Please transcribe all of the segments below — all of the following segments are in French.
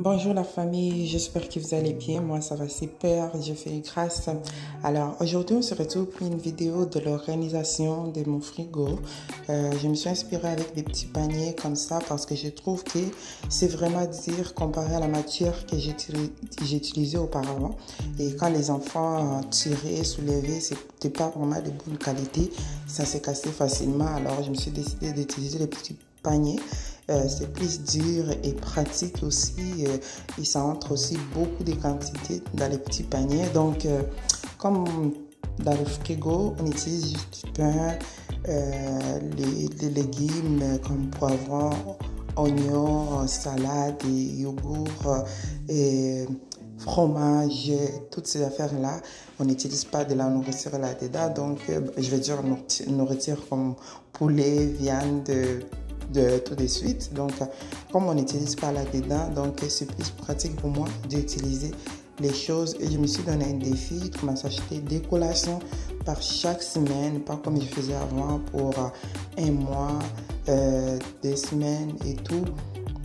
Bonjour la famille, j'espère que vous allez bien. Moi ça va super, je fais grâce. Alors aujourd'hui on se retrouve pour une vidéo de l'organisation de mon frigo. Je me suis inspirée avec des petits paniers comme ça parce que je trouve que c'est vraiment dire comparé à la matière que j'ai utilisée auparavant. Et quand les enfants tiraient, soulevaient, c'était pas vraiment de bonne qualité, ça s'est cassé facilement. Alors je me suis décidé d'utiliser les petits paniers. C'est plus dur et pratique aussi et ça entre aussi beaucoup de quantités dans les petits paniers. Donc comme dans le frigo on utilise juste du pain, les légumes comme poivrons, oignons, salade et yogourt et fromage, toutes ces affaires là on n'utilise pas de la nourriture là dedans. Donc je vais dire nourriture comme poulet, viande, de tout de suite. Donc comme on n'utilise pas là-dedans, donc c'est plus pratique pour moi d'utiliser les choses et je me suis donné un défi de commencer à acheter des collations par chaque semaine, pas comme je faisais avant pour un mois, 2 semaines et tout.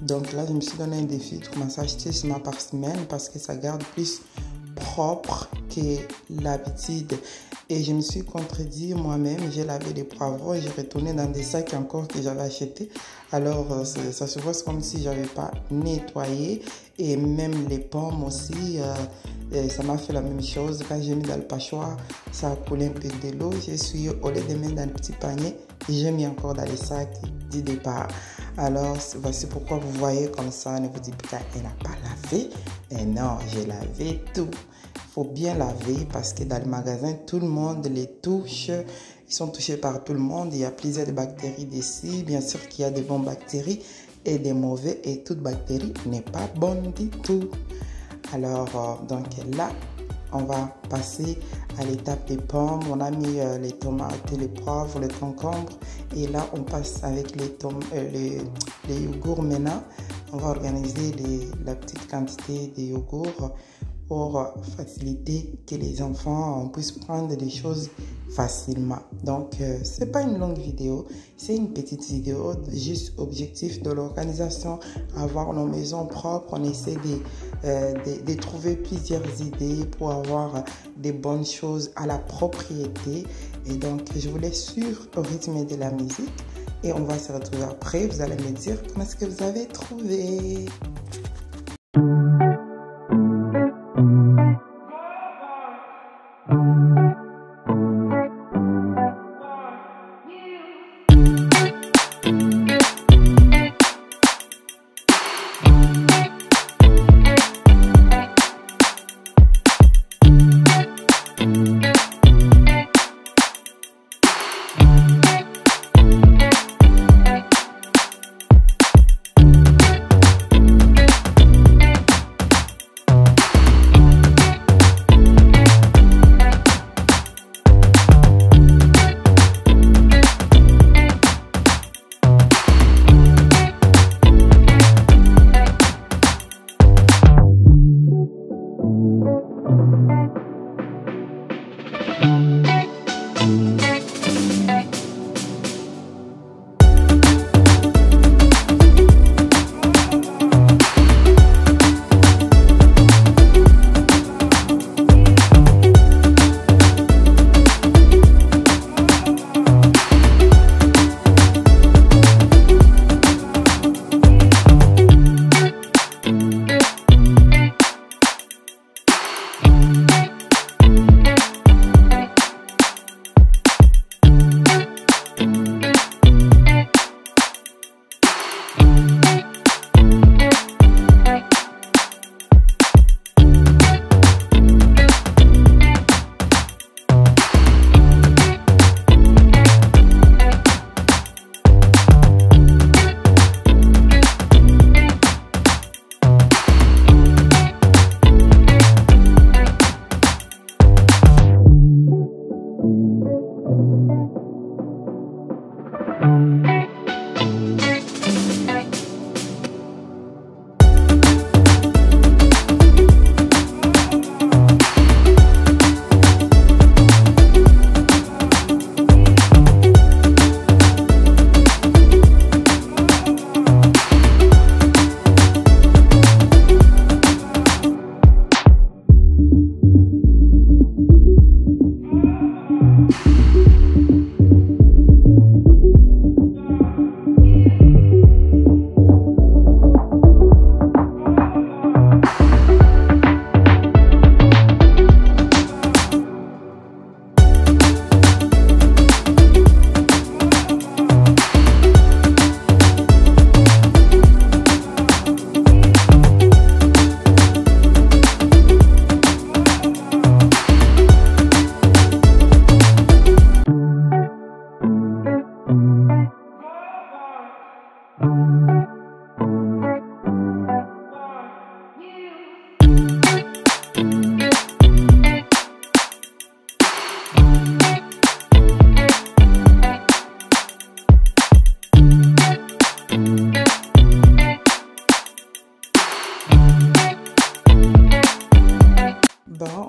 Donc là je me suis donné un défi de commencer à acheter seulement par semaine parce que ça garde plus propre que l'habitude. Et je me suis contredit moi-même, j'ai lavé des poivrons et j'ai retourné dans des sacs encore que j'avais achetés. Alors ça se voit comme si j'avais pas nettoyé. Et même les pommes aussi, ça m'a fait la même chose. Quand j'ai mis dans le pachoir, ça a coulé un peu de l'eau. J'ai essuyé au lieu de mettre dans le petit panier, j'ai mis encore dans les sacs du départ. Alors voici pourquoi vous voyez comme ça, ne vous dites pas elle n'a pas lavé. Et non, j'ai lavé tout. Faut bien laver parce que dans le magasin, tout le monde les touche. Ils sont touchés par tout le monde. Il y a plusieurs bactéries d'ici. Bien sûr qu'il y a des bonnes bactéries et des mauvaises. Et toute bactérie n'est pas bonne du tout. Alors, donc là, on va passer à l'étape des pommes. On a mis les tomates, les poivres, les concombres. Et là, on passe avec les yogourts maintenant. On va organiser la petite quantité de yogourts pour faciliter que les enfants puissent prendre des choses facilement. Donc, c'est pas une longue vidéo, c'est une petite vidéo, juste objectif de l'organisation, avoir nos maisons propres. On essaie de trouver plusieurs idées pour avoir des bonnes choses à la propriété. Et donc, je vous laisse sur au rythme de la musique et on va se retrouver après. Vous allez me dire comment est-ce que vous avez trouvé.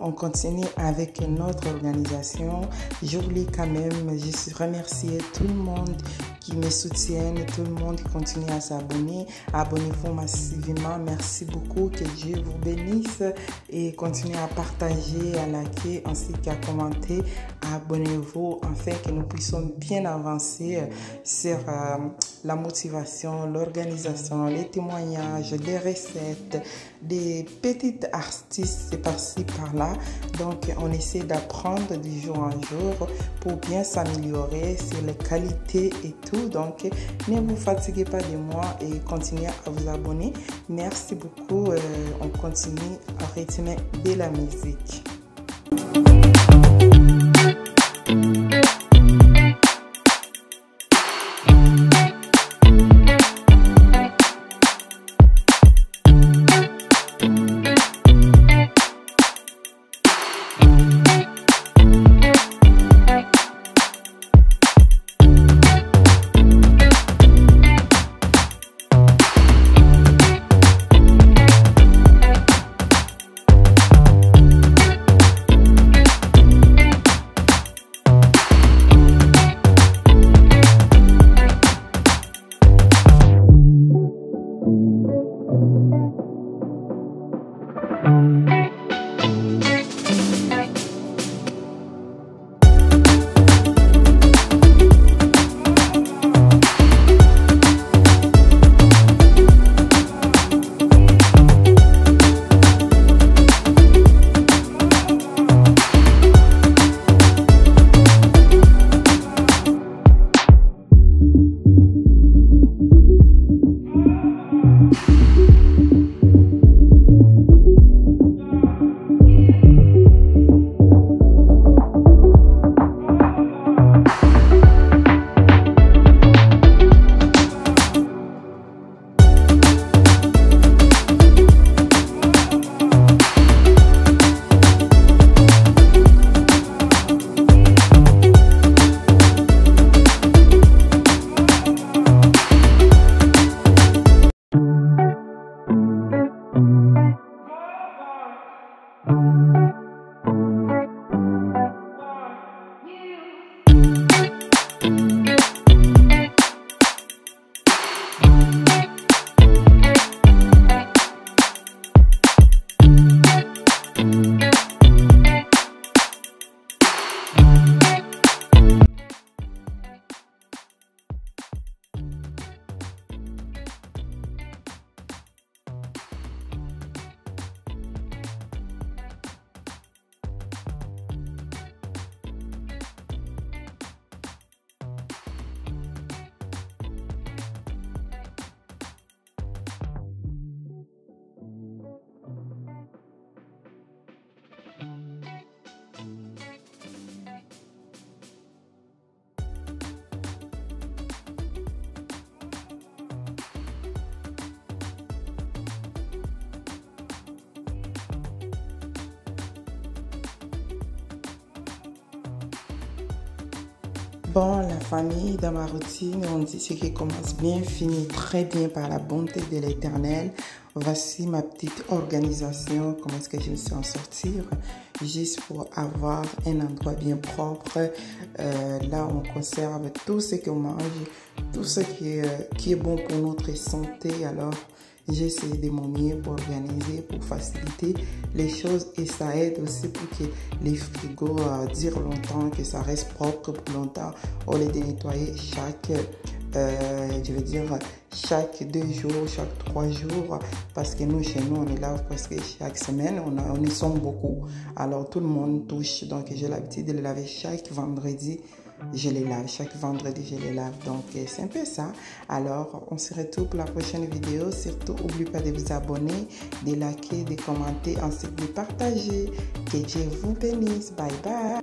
On continue avec notre organisation. Je voulais quand même remercier tout le monde qui me soutient, tout le monde qui continue à s'abonner. Abonnez-vous massivement. Merci beaucoup. Que Dieu vous bénisse et continuez à partager, à liker ainsi qu'à commenter. Abonnez-vous afin que nous puissions bien avancer sur la motivation, l'organisation, les témoignages, les recettes, des petites astuces par-ci par-là. Donc on essaie d'apprendre du jour en jour pour bien s'améliorer sur les qualités et tout. Donc ne vous fatiguez pas de moi et continuez à vous abonner. Merci beaucoup. On continue à rythme de la musique. Bon, la famille, dans ma routine, on dit ce qui commence bien finit très bien par la bonté de l'Éternel. Voici ma petite organisation, comment est-ce que je me suis en sortir, juste pour avoir un endroit bien propre. Là, on conserve tout ce qu'on mange, tout ce qui est bon pour notre santé. Alors, j'essaie de mon mieux pour organiser, pour faciliter les choses et ça aide aussi pour que les frigos durent longtemps, que ça reste propre pour longtemps au lieu de nettoyer chaque 2 jours, chaque 3 jours, parce que nous, chez nous, on les lave presque chaque semaine, on y sommes beaucoup, alors tout le monde touche, donc j'ai l'habitude de les laver chaque vendredi, je les lave, chaque vendredi je les lave, donc c'est un peu ça. Alors on se retrouve pour la prochaine vidéo, surtout n'oubliez pas de vous abonner, de liker, de commenter, ensuite de partager, que Dieu vous bénisse, bye bye.